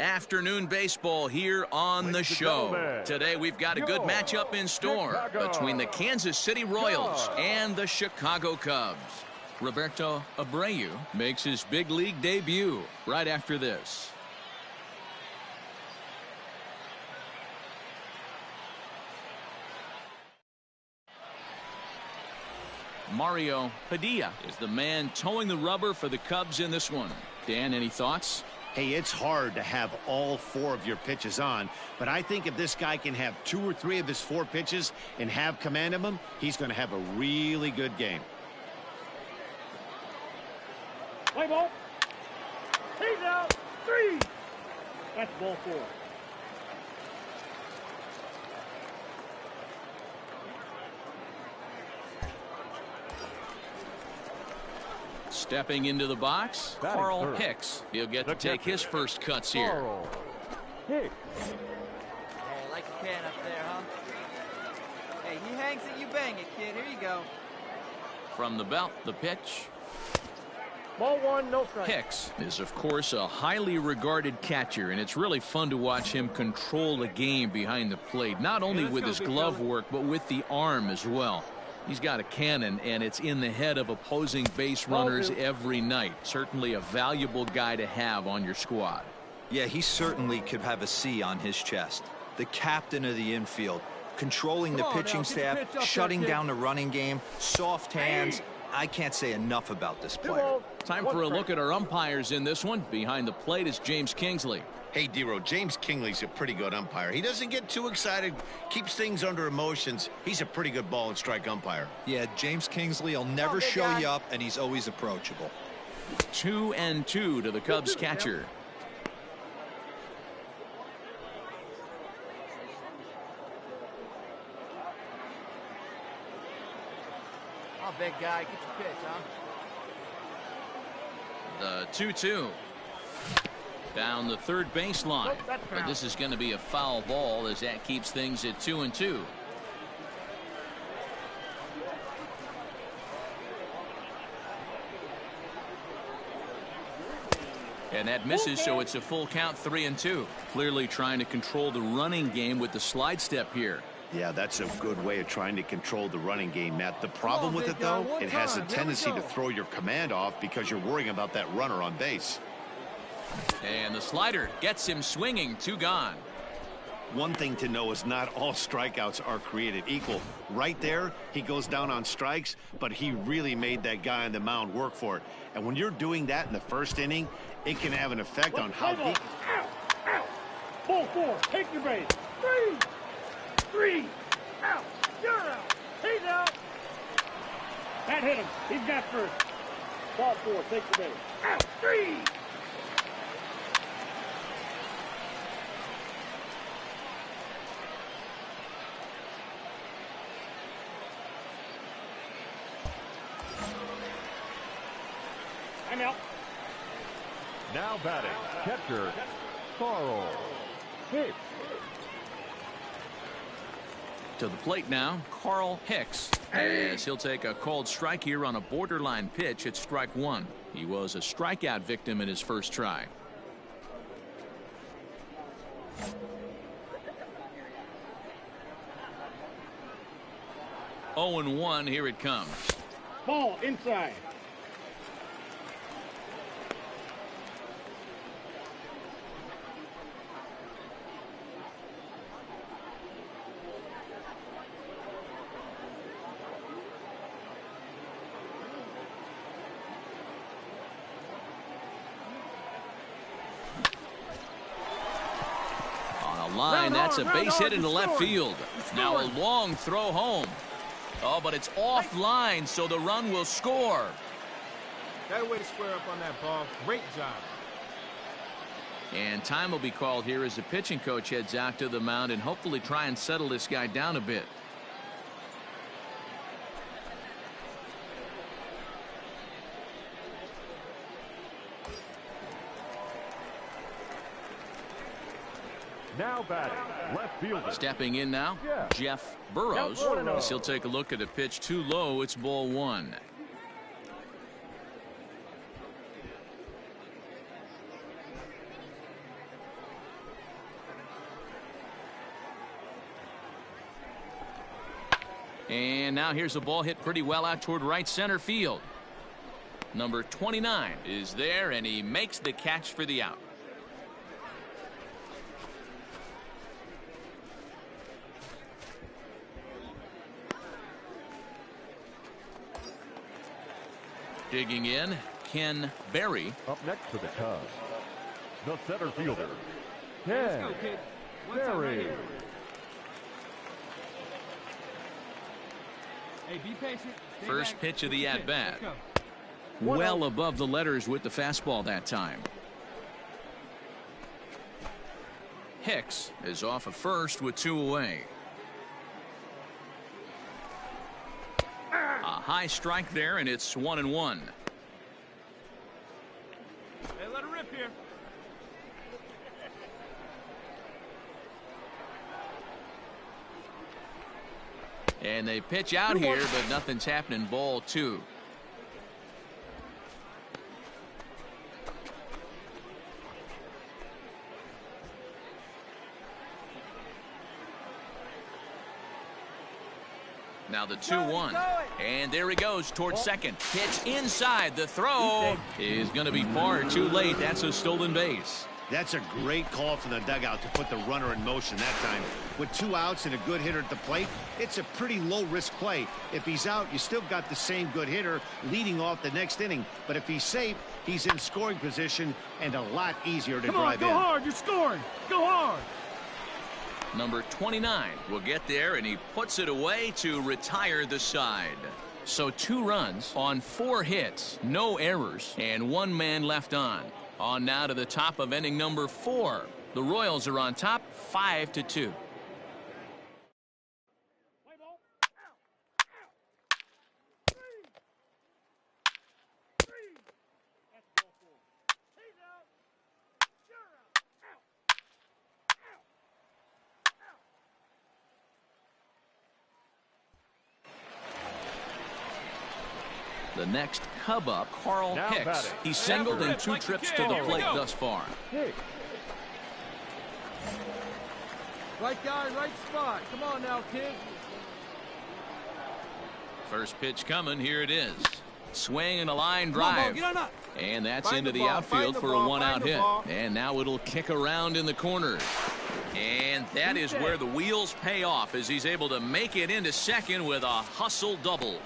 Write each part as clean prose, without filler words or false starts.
Afternoon baseball here on the show. Today we've got a good matchup in store between the Kansas City Royals and the Chicago Cubs. Roberto Abreu makes his big league debut right after this. Mario Padilla is the man towing the rubber for the Cubs in this one. Dan, any thoughts? Hey, it's hard to have all 4 of your pitches on, but I think if this guy can have 2 or 3 of his 4 pitches and have command of them, he's going to have a really good game. Play ball. He's out. 3. That's ball 4. Stepping into the box, Carl Hicks. He'll get to take his first cuts here. Hey, like a can up there, huh? Hey, he hangs it, you bang it, kid. Here you go. From the belt, the pitch. Ball 1, no strike. Hicks is, of course, a highly regarded catcher, and it's really fun to watch him control the game behind the plate, not only with his glove work, but with the arm as well. He's got a cannon, and it's in the head of opposing base runners every night. Certainly a valuable guy to have on your squad. Yeah, he certainly could have a C on his chest. The captain of the infield, controlling the pitching staff, shutting down the running game, soft hands. I can't say enough about this player. Time for a look at our umpires in this one. Behind the plate is James Kingsley. Hey, D-Row, James Kingley's a pretty good umpire. He doesn't get too excited, keeps things under emotions. He's a pretty good ball and strike umpire. Yeah, James Kingsley will never show you up, and he's always approachable. 2-2 to the Cubs catcher. Oh, big guy, get your pitch, huh? The 2-2. Down the third baseline. But this is going to be a foul ball as that keeps things at 2-2. And that misses, so it's a full count, 3-2. Clearly trying to control the running game with the slide step here. Yeah, that's a good way of trying to control the running game, Matt. The problem with it, though, it has a tendency to throw your command off because you're worrying about that runner on base. And the slider gets him swinging. 2 gone. One thing to know is not all strikeouts are created equal. Right there, he goes down on strikes, but he really made that guy on the mound work for it. And when you're doing that in the first inning, it can have an effect on how deep. Out. Ball 4. Take your base. 3. Out. You're out. He's out. That hit him. He's got first. Ball 4. Take the base. Out. 3. I'm out. Now batting, catcher, Carl Hicks. To the plate now, Carl Hicks, as he'll take a called strike here on a borderline pitch at strike 1. He was a strikeout victim in his first try. Oh, 0-1, here it comes. Ball inside. Line, that's a base hit into left field. Now a long throw home. Oh, but it's offline, so the run will score. That way to square up on that ball. Great job. And time will be called here as the pitching coach heads out to the mound and hopefully try and settle this guy down a bit. Now batting, left fielder. Stepping in now, Jeff Burrows. As he'll take a look at a pitch too low. It's ball 1. And now here's the ball hit pretty well out toward right center field. Number 29 is there, and he makes the catch for the out. Digging in, Ken Berry. Up next for the Cubs, the center fielder, Ken Berry. Hey, be patient. First pitch of the at-bat. Well above the letters with the fastball that time. Hicks is off of first with 2 away. A high strike there, and it's 1-1. Hey, let her rip here. And they pitch out here, but nothing's happening. Ball 2. Now the 2-1. And there he goes towards second. Pitch inside. The throw is going to be far too late. That's a stolen base. That's a great call from the dugout to put the runner in motion that time. With 2 outs and a good hitter at the plate, it's a pretty low-risk play. If he's out, you still got the same good hitter leading off the next inning. But if he's safe, he's in scoring position and a lot easier to drive in. Go hard, you're scoring. Go hard. Number 29 will get there, and he puts it away to retire the side. So 2 runs on 4 hits, no errors, and 1 man left on. On now to the top of inning number 4. The Royals are on top 5-2. The next Cub up, Carl Hicks. He's singled in 2 trips to the plate thus far. Right guy, right spot. Come on now, kid. First pitch coming. Here it is. Swing and a line drive. And that's into the outfield for a 1-out hit. And now it'll kick around in the corner. And that is where the wheels pay off, as he's able to make it into second with a hustle double.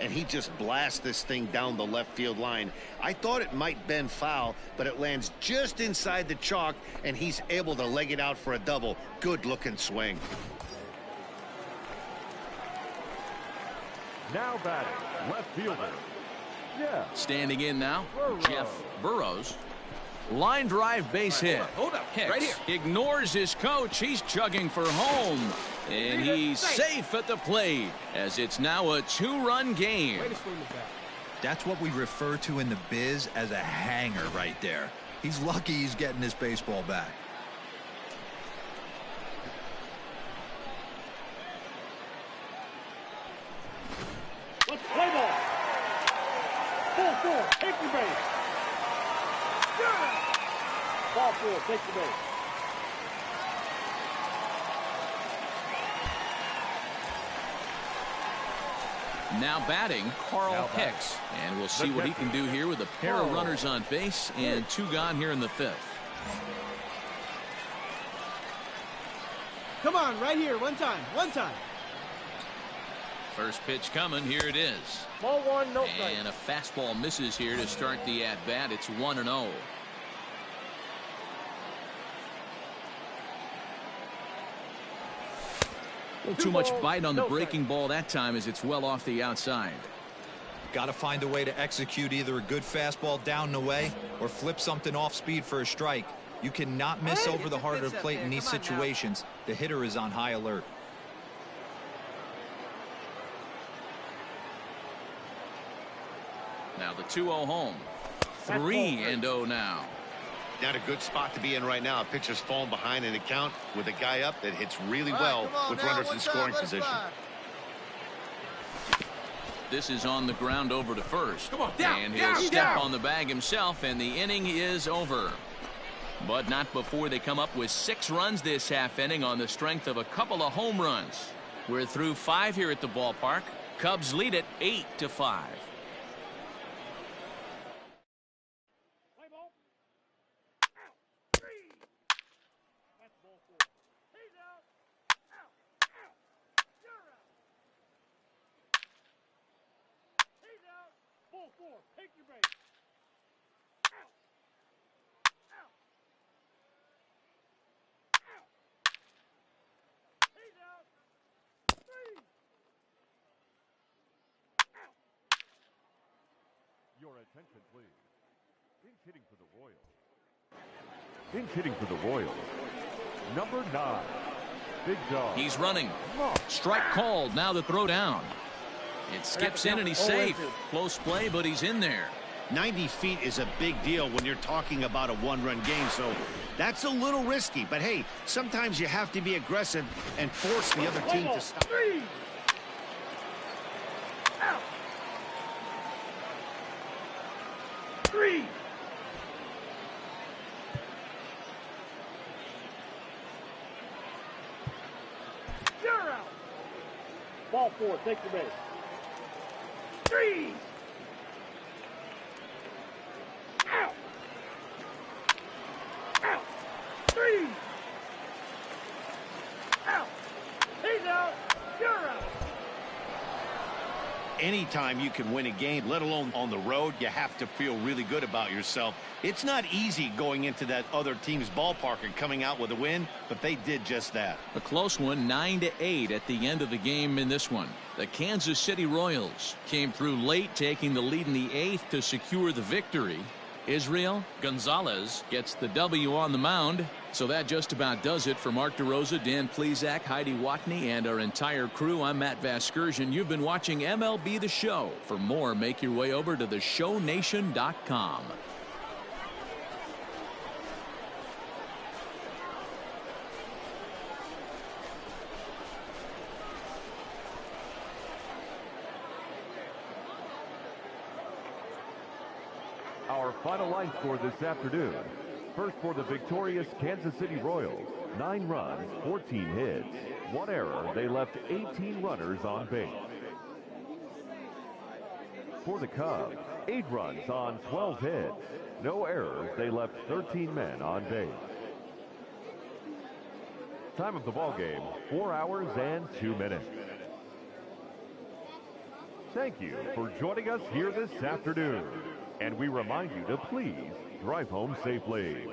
And he just blasts this thing down the left field line. I thought it might bend foul, but it lands just inside the chalk, and he's able to leg it out for a double. Good looking swing. Now batting, left fielder. Yeah. Standing in now, Jeff Burrows. Line drive base hit. Hold up. Hicks Right here. ignores his coach. He's chugging for home. And he's safe at the plate, as it's now a 2-run game. That's what we refer to in the biz as a hanger right there. He's lucky he's getting this baseball back. Let's play ball. Ball 4, take the base. Ball 4, take the base. Now batting, Carl Hicks. And we'll see what he can do here with a pair of runners on base and 2 gone here in the 5th. Come on, right here. One time. First pitch coming. Here it is. Ball 1, no strike. And a fastball misses here to start the at-bat. It's 1-0. Too much bite on the breaking ball that time, as it's well off the outside. Got to find a way to execute either a good fastball down the way or flip something off speed for a strike. You cannot miss over the heart of the plate in these situations. The hitter is on high alert. Now the 2-0 home. 3-0 now. Not a good spot to be in right now. A pitcher's falling behind in the count with a guy up that hits really well with runners in scoring position. This is on the ground over to first. Down, and he'll step on the bag himself, and the inning is over. But not before they come up with 6 runs this half inning on the strength of a couple of home runs. We're through 5 here at the ballpark. Cubs lead it 8-5. Play ball. Out. 3. That's ball 4. He's out. Out. Out. You're out. He's out. Ball 4. Take your base. Out. Out. Out. He's out. 3. Out. Your attention, please. Pinch hitting for the Royals. Pinch hitting for the Royals. Number 9, Big Dog. He's running. Strike called. Now the throw down. It skips in and he's safe. Close play, but he's in there. 90 feet is a big deal when you're talking about a one-run game, so that's a little risky. But hey, sometimes you have to be aggressive and force the other team to stop. 3. Out. 3. You're out. Ball 4. Take the base. 3. Out. Out. 3. Out. He's out. You're out. Anytime you can win a game, let alone on the road, you have to feel really good about yourself. It's not easy going into that other team's ballpark and coming out with a win, but they did just that. A close one, 9-8 at the end of the game in this one. The Kansas City Royals came through late, taking the lead in the 8th to secure the victory. Israel Gonzalez gets the W on the mound. So that just about does it for Mark DeRosa, Dan Plesac, Heidi Watney, and our entire crew. I'm Matt Vasgersian. You've been watching MLB The Show. For more, make your way over to theshownation.com. Our final line score this afternoon. First for the victorious Kansas City Royals, 9 runs, 14 hits. 1 error, they left 18 runners on base. For the Cubs, 8 runs on 12 hits. No errors, they left 13 men on base. Time of the ball game, 4 hours and 2 minutes. Thank you for joining us here this afternoon. And we remind you to please drive home safely.